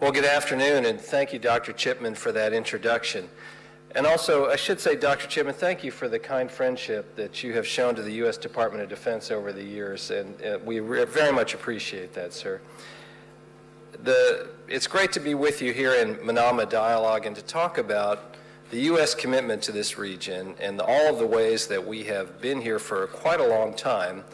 Well, good afternoon, and thank you, Dr. Chipman, for that introduction. And also, I should say, Dr. Chipman, thank you for the kind friendship that you have shown to the U.S. Department of Defense over the years, and we very much appreciate that, sir. It's great to be with you here in Manama Dialogue and to talk about the U.S. commitment to this region and all of the ways that we have been here for quite a long time.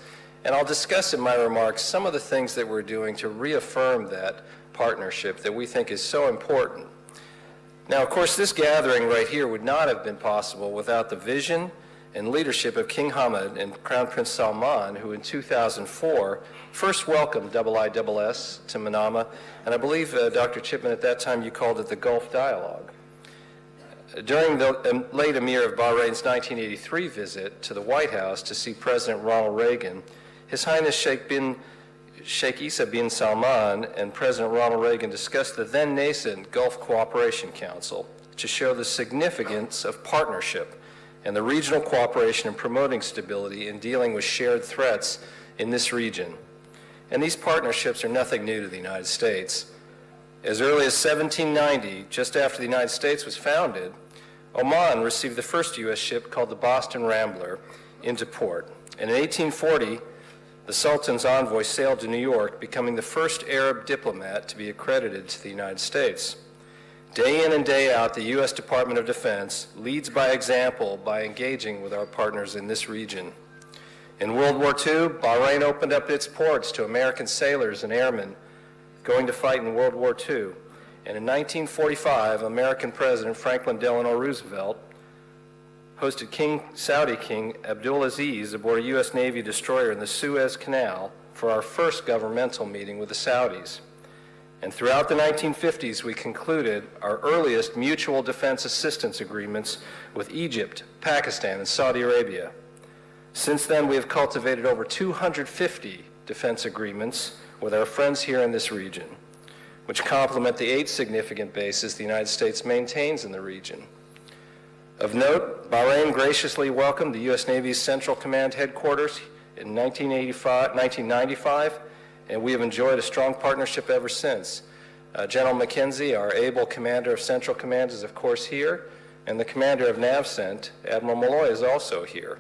And I'll discuss in my remarks some of the things that we're doing to reaffirm that partnership that we think is so important. Now, of course, this gathering right here would not have been possible without the vision and leadership of King Hamad and Crown Prince Salman, who in 2004 first welcomed IISS to Manama, and I believe, Dr. Chipman, at that time you called it the Gulf Dialogue. During the late Emir of Bahrain's 1983 visit to the White House to see President Ronald Reagan, His Highness Sheikh Isa bin Salman and President Ronald Reagan discussed the then nascent Gulf Cooperation Council to show the significance of partnership and the regional cooperation in promoting stability and dealing with shared threats in this region. And these partnerships are nothing new to the United States. As early as 1790, just after the United States was founded, Oman received the first U.S. ship called the Boston Rambler into port. And in 1840, the Sultan's envoy sailed to New York, becoming the first Arab diplomat to be accredited to the United States. Day in and day out, the U.S. Department of Defense leads by example by engaging with our partners in this region. In World War II, Bahrain opened up its ports to American sailors and airmen going to fight in World War II. And in 1945, American President Franklin Delano Roosevelt hosted Saudi King Abdulaziz aboard a U.S. Navy destroyer in the Suez Canal for our first governmental meeting with the Saudis. And throughout the 1950s, we concluded our earliest mutual defense assistance agreements with Egypt, Pakistan, and Saudi Arabia. Since then, we have cultivated over 250 defense agreements with our friends here in this region, which complement the 8 significant bases the United States maintains in the region. Of note, Bahrain graciously welcomed the U.S. Navy's Central Command headquarters in 1995, and we have enjoyed a strong partnership ever since. General McKenzie, our able commander of Central Command, is of course here, and the commander of NAVCENT, Admiral Malloy, is also here.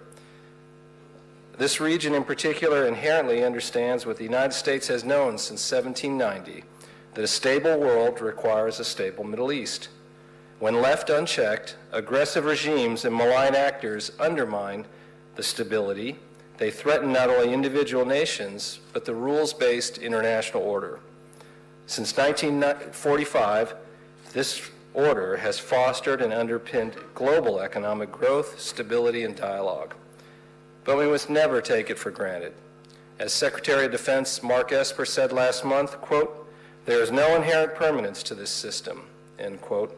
This region in particular inherently understands what the United States has known since 1790, that a stable world requires a stable Middle East. When left unchecked, aggressive regimes and malign actors undermine the stability. They threaten not only individual nations, but the rules-based international order. Since 1945, this order has fostered and underpinned global economic growth, stability, and dialogue. But we must never take it for granted. As Secretary of Defense Mark Esper said last month, quote, "There is no inherent permanence to this system," end quote.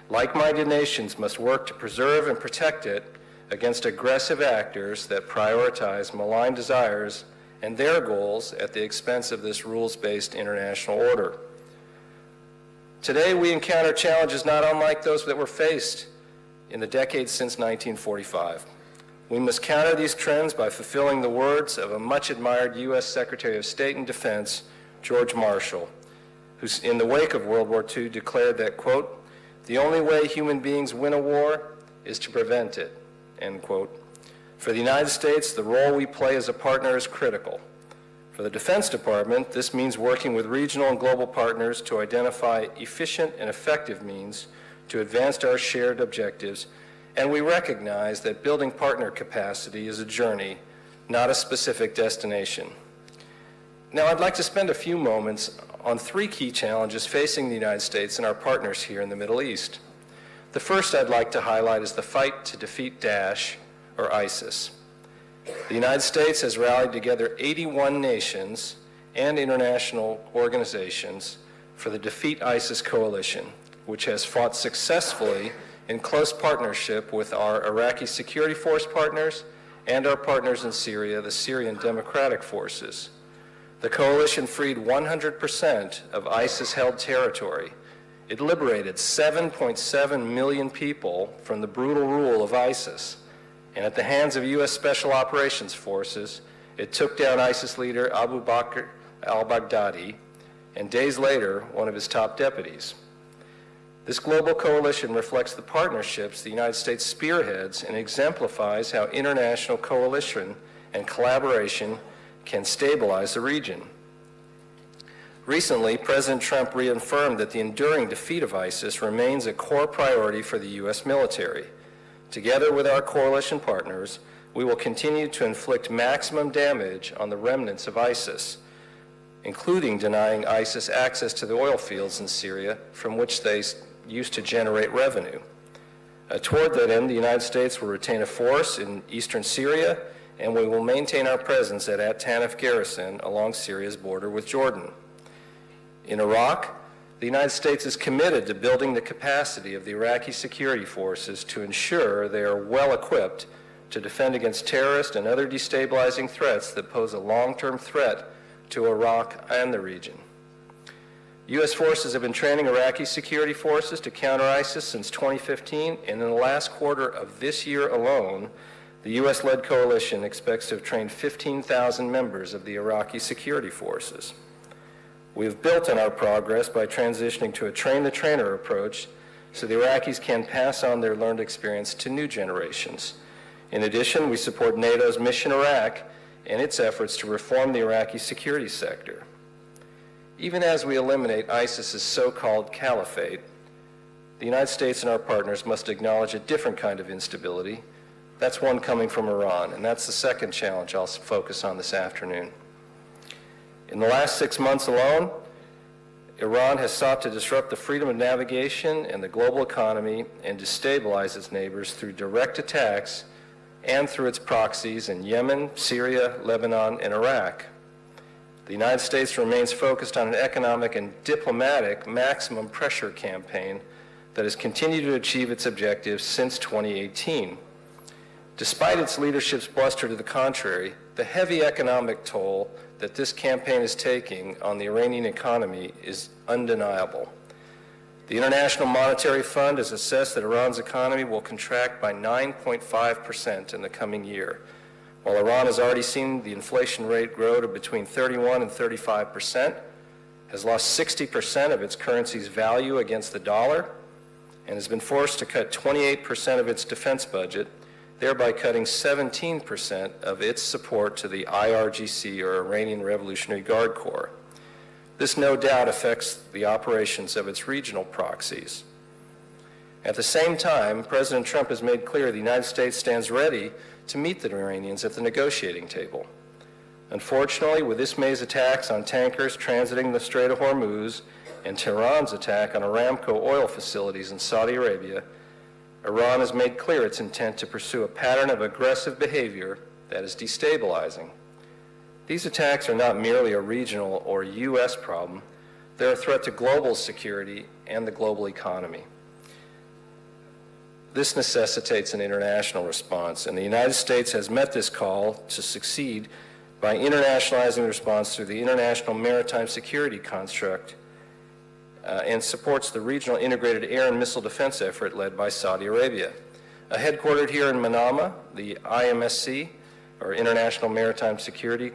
Like-minded nations must work to preserve and protect it against aggressive actors that prioritize malign desires and their goals at the expense of this rules-based international order. Today, we encounter challenges not unlike those that were faced in the decades since 1945. We must counter these trends by fulfilling the words of a much-admired U.S. Secretary of State and Defense, George Marshall, who in the wake of World War II declared that, quote, "The only way human beings win a war is to prevent it," end quote. For the United States, the role we play as a partner is critical. For the Defense Department, this means working with regional and global partners to identify efficient and effective means to advance our shared objectives, and we recognize that building partner capacity is a journey, not a specific destination. Now, I'd like to spend a few moments on 3 key challenges facing the United States and our partners here in the Middle East. The first I'd like to highlight is the fight to defeat Daesh, or ISIS. The United States has rallied together 81 nations and international organizations for the Defeat ISIS Coalition, which has fought successfully in close partnership with our Iraqi security force partners and our partners in Syria, the Syrian Democratic Forces. The coalition freed 100% of ISIS-held territory. It liberated 7.7 million people from the brutal rule of ISIS. And at the hands of U.S. Special Operations Forces, it took down ISIS leader Abu Bakr al-Baghdadi and days later, one of his top deputies. This global coalition reflects the partnerships the United States spearheads and exemplifies how international coalition and collaboration can stabilize the region. Recently, President Trump reaffirmed that the enduring defeat of ISIS remains a core priority for the U.S. military. Together with our coalition partners, we will continue to inflict maximum damage on the remnants of ISIS, including denying ISIS access to the oil fields in Syria from which they used to generate revenue. Toward that end, the United States will retain a force in eastern Syria, and we will maintain our presence at At-Tanf garrison along Syria's border with Jordan. In Iraq, the United States is committed to building the capacity of the Iraqi security forces to ensure they are well equipped to defend against terrorist and other destabilizing threats that pose a long-term threat to Iraq and the region. U.S. forces have been training Iraqi security forces to counter ISIS since 2015, and in the last quarter of this year alone, the U.S.-led coalition expects to have trained 15,000 members of the Iraqi security forces. We have built on our progress by transitioning to a train-the-trainer approach so the Iraqis can pass on their learned experience to new generations. In addition, we support NATO's Mission Iraq and its efforts to reform the Iraqi security sector. Even as we eliminate ISIS's so-called caliphate, the United States and our partners must acknowledge a different kind of instability. That's one coming from Iran, and that's the second challenge I'll focus on this afternoon. In the last 6 months alone, Iran has sought to disrupt the freedom of navigation and the global economy and destabilize its neighbors through direct attacks and through its proxies in Yemen, Syria, Lebanon, and Iraq. The United States remains focused on an economic and diplomatic maximum pressure campaign that has continued to achieve its objectives since 2018. Despite its leadership's bluster to the contrary, the heavy economic toll that this campaign is taking on the Iranian economy is undeniable. The International Monetary Fund has assessed that Iran's economy will contract by 9.5% in the coming year. While Iran has already seen the inflation rate grow to between 31 and 35%, has lost 60% of its currency's value against the dollar, and has been forced to cut 28% of its defense budget, thereby cutting 17% of its support to the IRGC, or Iranian Revolutionary Guard Corps. This no doubt affects the operations of its regional proxies. At the same time, President Trump has made clear the United States stands ready to meet the Iranians at the negotiating table. Unfortunately, with this May's attacks on tankers transiting the Strait of Hormuz and Tehran's attack on Aramco oil facilities in Saudi Arabia, Iran has made clear its intent to pursue a pattern of aggressive behavior that is destabilizing. These attacks are not merely a regional or U.S. problem. They're a threat to global security and the global economy. This necessitates an international response, and the United States has met this call to succeed by internationalizing the response through the International Maritime Security Construct and supports the regional integrated air and missile defense effort led by Saudi Arabia. Headquartered here in Manama, the IMSC, or International Maritime Security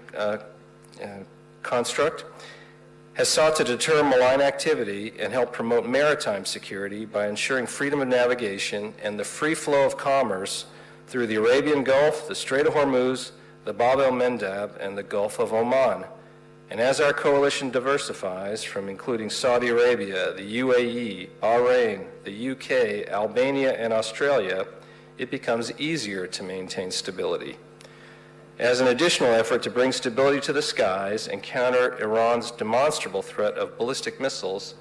Construct, has sought to deter malign activity and help promote maritime security by ensuring freedom of navigation and the free flow of commerce through the Arabian Gulf, the Strait of Hormuz, the Bab el-Mandab, and the Gulf of Oman. And as our coalition diversifies from including Saudi Arabia, the UAE, Bahrain, the UK, Albania, and Australia, it becomes easier to maintain stability. As an additional effort to bring stability to the skies and counter Iran's demonstrable threat of ballistic missiles,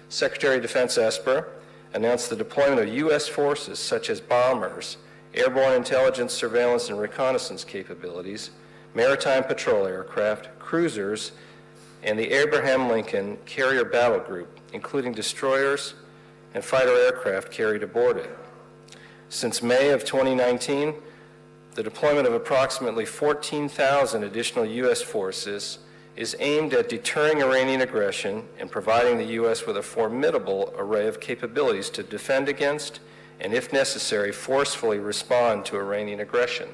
Secretary of Defense Esper announced the deployment of U.S. forces such as bombers, airborne intelligence, surveillance, and reconnaissance capabilities, maritime patrol aircraft, cruisers, and the Abraham Lincoln Carrier Battle Group, including destroyers and fighter aircraft carried aboard it. Since May of 2019, the deployment of approximately 14,000 additional U.S. forces is aimed at deterring Iranian aggression and providing the U.S. with a formidable array of capabilities to defend against and, if necessary, forcefully respond to Iranian aggression.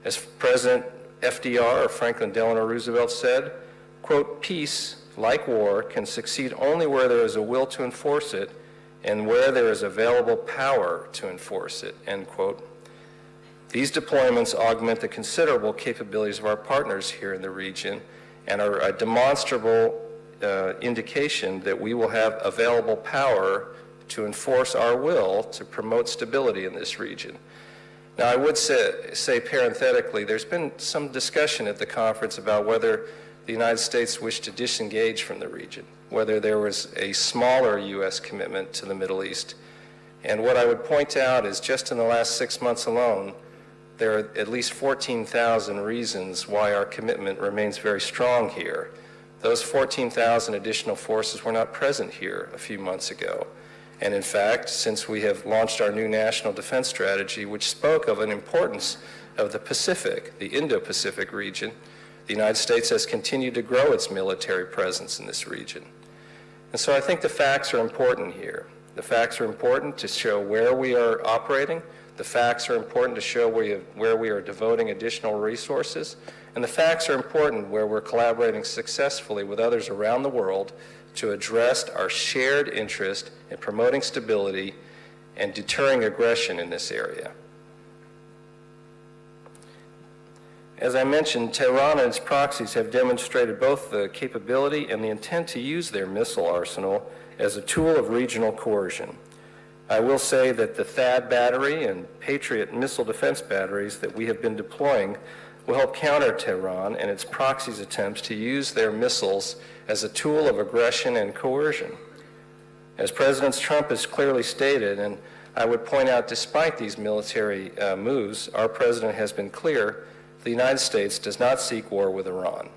As President FDR, or Franklin Delano Roosevelt, said, quote, "Peace like war, can succeed only where there is a will to enforce it and where there is available power to enforce it, end quote. These deployments augment the considerable capabilities of our partners here in the region and are a demonstrable indication that we will have available power to enforce our will to promote stability in this region. Now, I would say parenthetically, there's been some discussion at the conference about whether the United States wished to disengage from the region, whether there was a smaller U.S. commitment to the Middle East. And what I would point out is just in the last 6 months alone, there are at least 14,000 reasons why our commitment remains very strong here. Those 14,000 additional forces were not present here a few months ago. And in fact, since we have launched our new national defense strategy, which spoke of an importance of the Pacific, the Indo-Pacific region, the United States has continued to grow its military presence in this region. And so I think the facts are important here. The facts are important to show where we are operating. The facts are important to show where we are devoting additional resources. And the facts are important where we're collaborating successfully with others around the world to address our shared interest in promoting stability and deterring aggression in this area. As I mentioned, Tehran and its proxies have demonstrated both the capability and the intent to use their missile arsenal as a tool of regional coercion. I will say that the THAAD battery and Patriot missile defense batteries that we have been deploying will help counter Tehran and its proxies' attempts to use their missiles as a tool of aggression and coercion. As President Trump has clearly stated, and I would point out despite these military moves, our president has been clear, the United States does not seek war with Iran.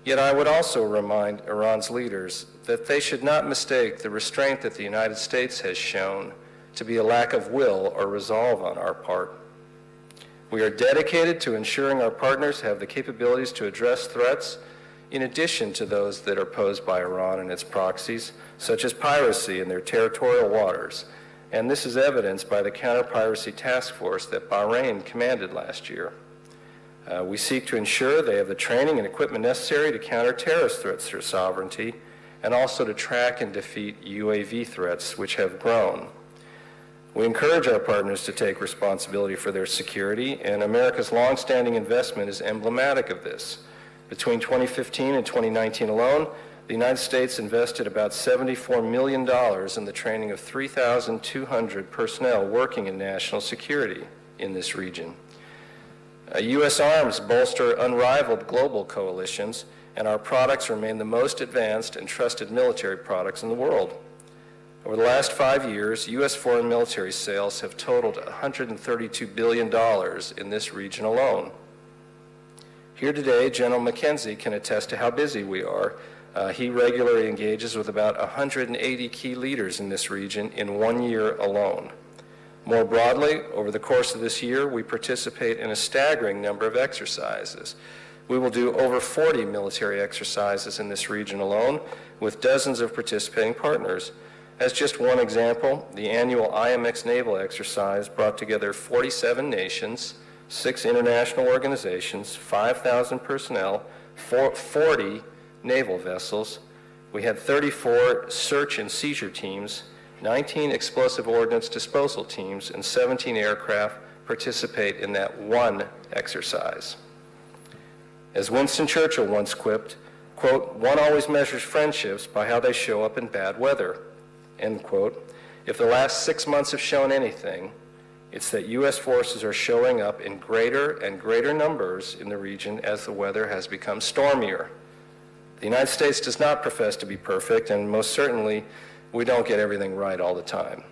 Yet I would also remind Iran's leaders that they should not mistake the restraint that the United States has shown to be a lack of will or resolve on our part. We are dedicated to ensuring our partners have the capabilities to address threats in addition to those that are posed by Iran and its proxies, such as piracy in their territorial waters. And this is evidenced by the counter-piracy task force that Bahrain commanded last year. We seek to ensure they have the training and equipment necessary to counter terrorist threats to sovereignty and also to track and defeat UAV threats, which have grown. We encourage our partners to take responsibility for their security, and America's longstanding investment is emblematic of this. Between 2015 and 2019 alone, the United States invested about $74 million in the training of 3,200 personnel working in national security in this region. U.S. arms bolster unrivaled global coalitions, and our products remain the most advanced and trusted military products in the world. Over the last 5 years, U.S. foreign military sales have totaled $132 billion in this region alone. Here today, General McKenzie can attest to how busy we are. He regularly engages with about 180 key leaders in this region in 1 year alone. More broadly, over the course of this year, we participate in a staggering number of exercises. We will do over 40 military exercises in this region alone, with dozens of participating partners. As just one example, the annual IMX naval exercise brought together 47 nations, 6 international organizations, 5,000 personnel, 40 naval vessels. We had 34 search and seizure teams, 19 explosive ordnance disposal teams, and 17 aircraft participate in that one exercise. As Winston Churchill once quipped, quote, "One always measures friendships by how they show up in bad weather," end quote. If the last 6 months have shown anything, it's that U.S. forces are showing up in greater and greater numbers in the region as the weather has become stormier. The United States does not profess to be perfect, and most certainly we don't get everything right all the time.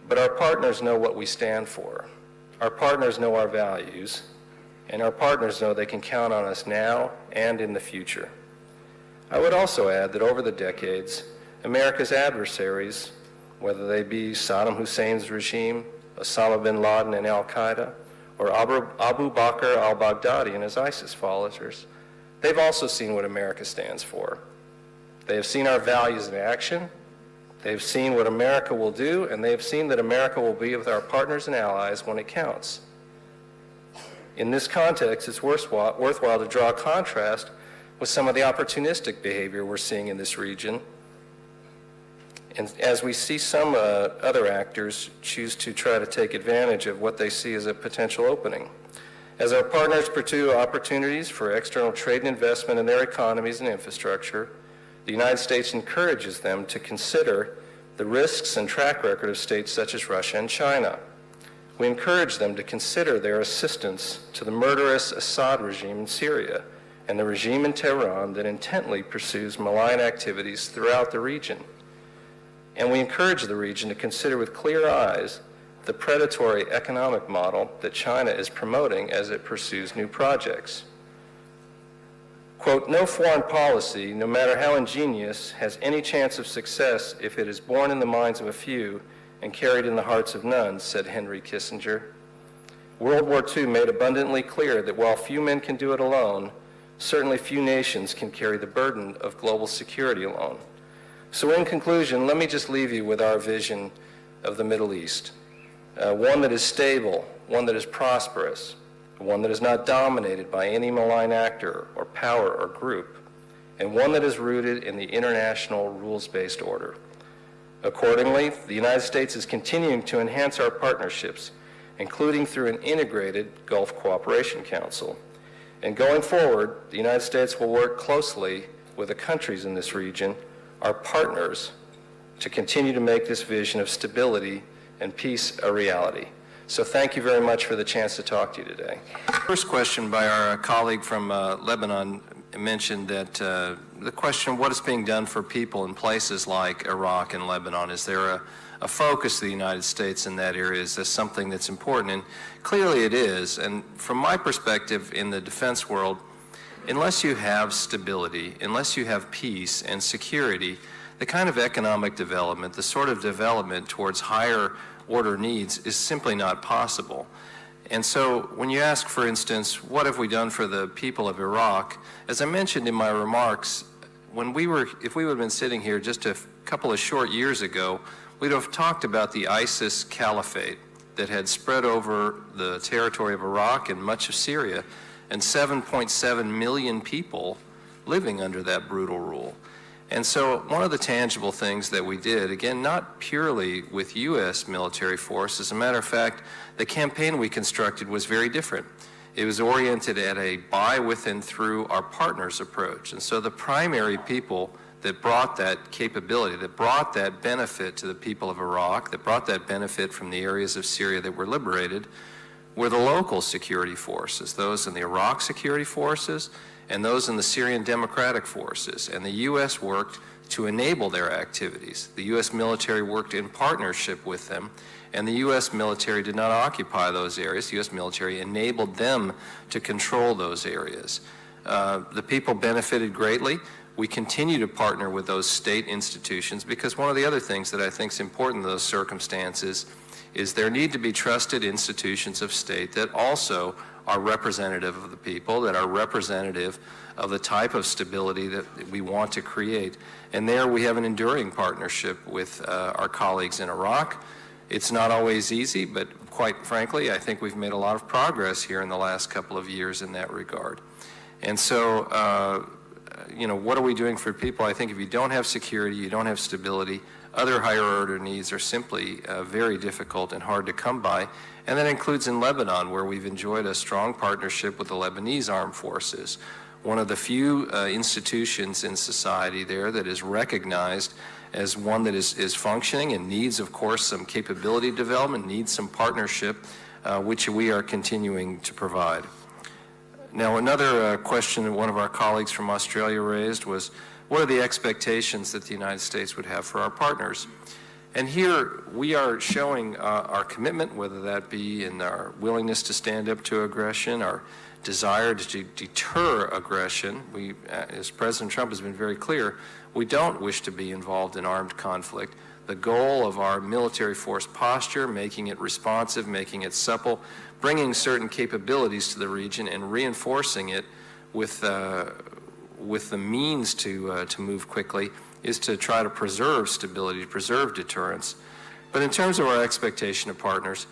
But our partners know what we stand for. Our partners know our values, and our partners know they can count on us now and in the future. I would also add that over the decades, America's adversaries, whether they be Saddam Hussein's regime, Osama bin Laden and al-Qaeda, or Abu Bakr al-Baghdadi and his ISIS followers, they've also seen what America stands for. They have seen our values in action. They've seen what America will do, and they've seen that America will be with our partners and allies when it counts. In this context, it's worthwhile to draw a contrast with some of the opportunistic behavior we're seeing in this region, and as we see some other actors choose to try to take advantage of what they see as a potential opening. As our partners pursue opportunities for external trade and investment in their economies and infrastructure, the United States encourages them to consider the risks and track record of states such as Russia and China. We encourage them to consider their assistance to the murderous Assad regime in Syria and the regime in Tehran that intently pursues malign activities throughout the region. And we encourage the region to consider with clear eyes the predatory economic model that China is promoting as it pursues new projects. Quote, no foreign policy, no matter how ingenious, has any chance of success if it is born in the minds of a few and carried in the hearts of none, said Henry Kissinger. World War II made abundantly clear that while few men can do it alone, certainly few nations can carry the burden of global security alone. So in conclusion, let me just leave you with our vision of the Middle East. One that is stable, one that is prosperous, one that is not dominated by any malign actor or power or group, and one that is rooted in the international rules-based order. Accordingly, the United States is continuing to enhance our partnerships, including through an integrated Gulf Cooperation Council. And going forward, the United States will work closely with the countries in this region, our partners, to continue to make this vision of stability and peace a reality. So thank you very much for the chance to talk to you today. First question by our colleague from Lebanon mentioned that the question, what is being done for people in places like Iraq and Lebanon? Is there a focus of the United States in that area? Is this something that's important? And clearly it is. And from my perspective in the defense world, unless you have stability, unless you have peace and security, the kind of economic development, the sort of development towards higher order needs is simply not possible. And so when you ask, for instance, what have we done for the people of Iraq, as I mentioned in my remarks, if we would have been sitting here just a couple of short years ago, we'd have talked about the ISIS caliphate that had spread over the territory of Iraq and much of Syria, and 7.7 million people living under that brutal rule. And so one of the tangible things that we did, again, not purely with U.S. military force, as a matter of fact, the campaign we constructed was very different. It was oriented at a by, with, and through our partners approach. And so the primary people that brought that capability, that brought that benefit to the people of Iraq, that brought that benefit from the areas of Syria that were liberated, were the local security forces, those in the Iraq security forces, and those in the Syrian Democratic Forces. And the U.S. worked to enable their activities. The U.S. military worked in partnership with them, and the U.S. military did not occupy those areas. The U.S. military enabled them to control those areas. The people benefited greatly. We continue to partner with those state institutions because one of the other things that I think is important in those circumstances is there need to be trusted institutions of state that also are representative of the people, that are representative of the type of stability that we want to create. And there we have an enduring partnership with our colleagues in Iraq. It's not always easy, but quite frankly, I think we've made a lot of progress here in the last couple of years in that regard. And so, what are we doing for people? I think if you don't have security, you don't have stability, other higher order needs are simply very difficult and hard to come by. And that includes in Lebanon, where we've enjoyed a strong partnership with the Lebanese armed forces, one of the few institutions in society there that is recognized as one that is functioning and needs, of course, some capability development, needs some partnership, which we are continuing to provide. Now, another question that one of our colleagues from Australia raised was, what are the expectations that the United States would have for our partners? And here we are showing our commitment, whether that be in our willingness to stand up to aggression, our desire to deter aggression. We, as President Trump has been very clear, we don't wish to be involved in armed conflict. The goal of our military force posture, making it responsive, making it supple, bringing certain capabilities to the region and reinforcing it with the means to move quickly, is to try to preserve stability, to preserve deterrence. But in terms of our expectation of partners,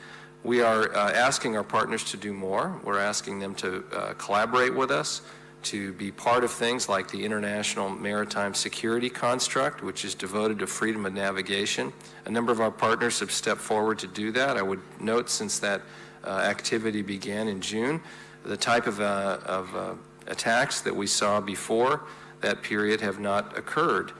we are asking our partners to do more. We're asking them to collaborate with us, to be part of things like the International Maritime Security Construct, which is devoted to freedom of navigation. A number of our partners have stepped forward to do that. I would note, since that activity began in June, the type of attacks that we saw before that period have not occurred.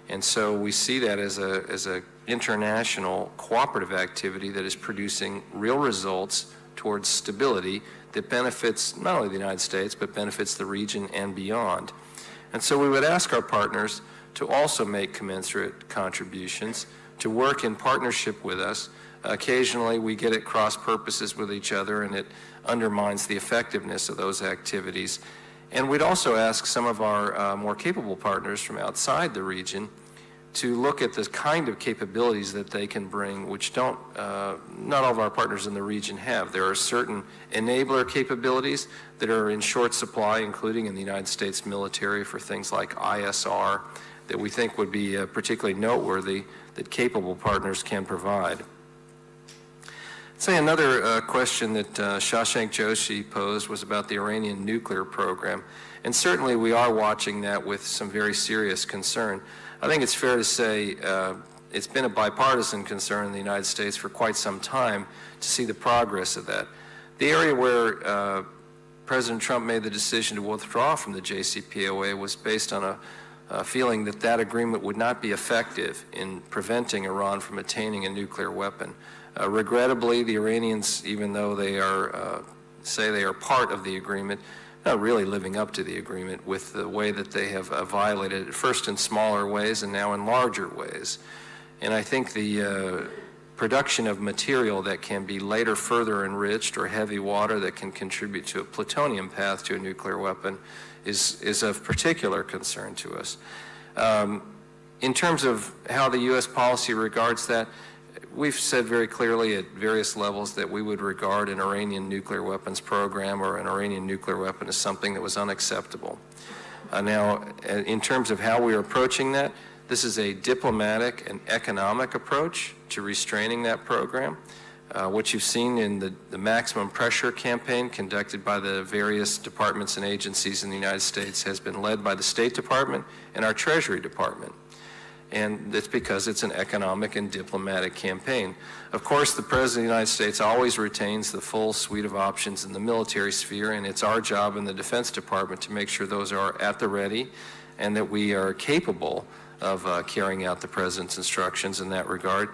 And so we see that as a international cooperative activity that is producing real results towards stability that benefits not only the United States, but benefits the region and beyond. And so we would ask our partners to also make commensurate contributions, to work in partnership with us. Occasionally we get at cross purposes with each other, and it undermines the effectiveness of those activities. And we'd also ask some of our more capable partners from outside the region to look at the kind of capabilities that they can bring, which not all of our partners in the region have. There are certain enabler capabilities that are in short supply, including in the United States military, for things like ISR, that we think would be particularly noteworthy that capable partners can provide. Say another question that Shashank Joshi posed was about the Iranian nuclear program, and certainly we are watching that with some very serious concern. I think it's fair to say it's been a bipartisan concern in the United States for quite some time to see the progress of that. The area where President Trump made the decision to withdraw from the JCPOA was based on a feeling that that agreement would not be effective in preventing Iran from attaining a nuclear weapon. Regrettably, the Iranians, even though they say they are part of the agreement, not really living up to the agreement with the way that they have violated it, first in smaller ways and now in larger ways. And I think the production of material that can be later further enriched, or heavy water that can contribute to a plutonium path to a nuclear weapon, is of particular concern to us. In terms of how the U.S. policy regards that, we've said very clearly at various levels that we would regard an Iranian nuclear weapons program or an Iranian nuclear weapon as something that was unacceptable. Now, in terms of how we are approaching that, this is a diplomatic and economic approach to restraining that program. What you've seen in the maximum pressure campaign conducted by the various departments and agencies in the United States has been led by the State Department and our Treasury Department. And it's because it's an economic and diplomatic campaign. Of course, the President of the United States always retains the full suite of options in the military sphere, and it's our job in the Defense Department to make sure those are at the ready and that we are capable of carrying out the President's instructions in that regard.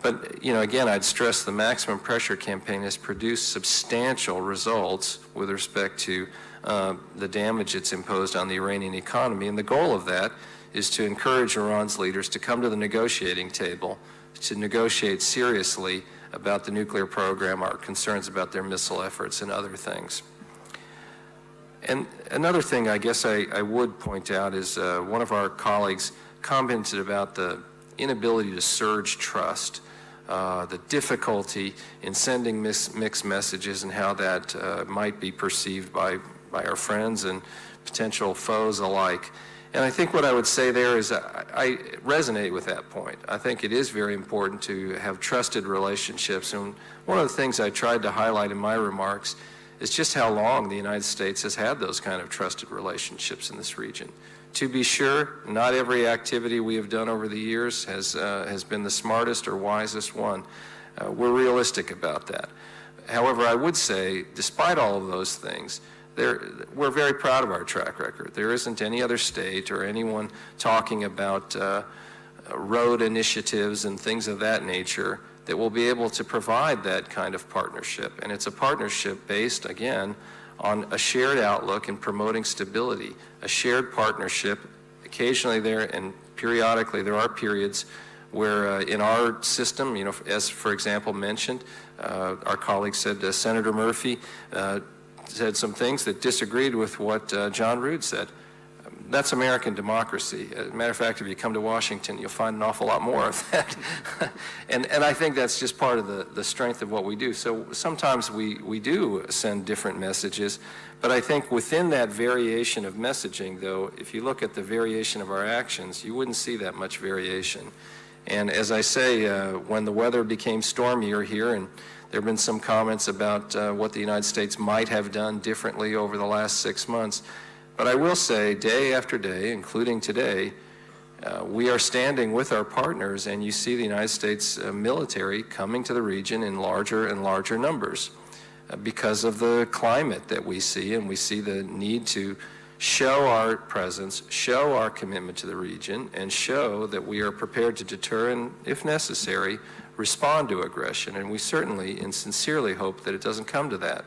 But, again, I'd stress the maximum pressure campaign has produced substantial results with respect to the damage it's imposed on the Iranian economy, and the goal of that is to encourage Iran's leaders to come to the negotiating table, to negotiate seriously about the nuclear program, our concerns about their missile efforts, and other things. And another thing I guess I would point out is one of our colleagues commented about the inability to surge trust, the difficulty in sending mixed messages and how that might be perceived by our friends and potential foes alike. And I think what I would say there is I resonate with that point. I think it is very important to have trusted relationships. And one of the things I tried to highlight in my remarks is just how long the United States has had those kind of trusted relationships in this region. To be sure, not every activity we have done over the years has been the smartest or wisest one. We're realistic about that. However, I would say, despite all of those things, we're very proud of our track record. There isn't any other state or anyone talking about road initiatives and things of that nature that will be able to provide that kind of partnership. And it's a partnership based, again, on a shared outlook in promoting stability, a shared partnership. Occasionally there and periodically there are periods where in our system, as for example mentioned, our colleague said, Senator Murphy said some things that disagreed with what John Rood said. That's American democracy. As a matter of fact, if you come to Washington, you'll find an awful lot more of that. and I think that's just part of the strength of what we do. So sometimes we do send different messages, but I think within that variation of messaging, though, if you look at the variation of our actions, you wouldn't see that much variation. And as I say, when the weather became stormier here, and there have been some comments about what the United States might have done differently over the last 6 months, But I will say, day after day, including today, we are standing with our partners, and you see the United States military coming to the region in larger and larger numbers because of the climate that we see, and we see the need to show our presence, show our commitment to the region, and show that we are prepared to deter and, if necessary, respond to aggression. And we certainly and sincerely hope that it doesn't come to that.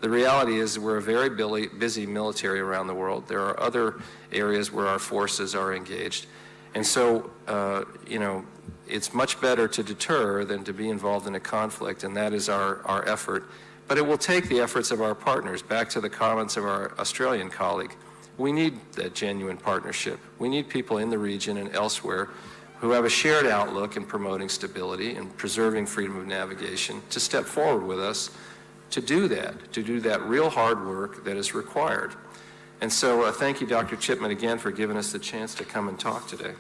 The reality is we're a very busy military around the world. There are other areas where our forces are engaged. And so, you know, it's much better to deter than to be involved in a conflict, and that is our effort. But it will take the efforts of our partners. Back to the comments of our Australian colleague, we need that genuine partnership. We need people in the region and elsewhere who have a shared outlook in promoting stability and preserving freedom of navigation to step forward with us to do that real hard work that is required. And so thank you, Dr. Chipman, again for giving us the chance to come and talk today.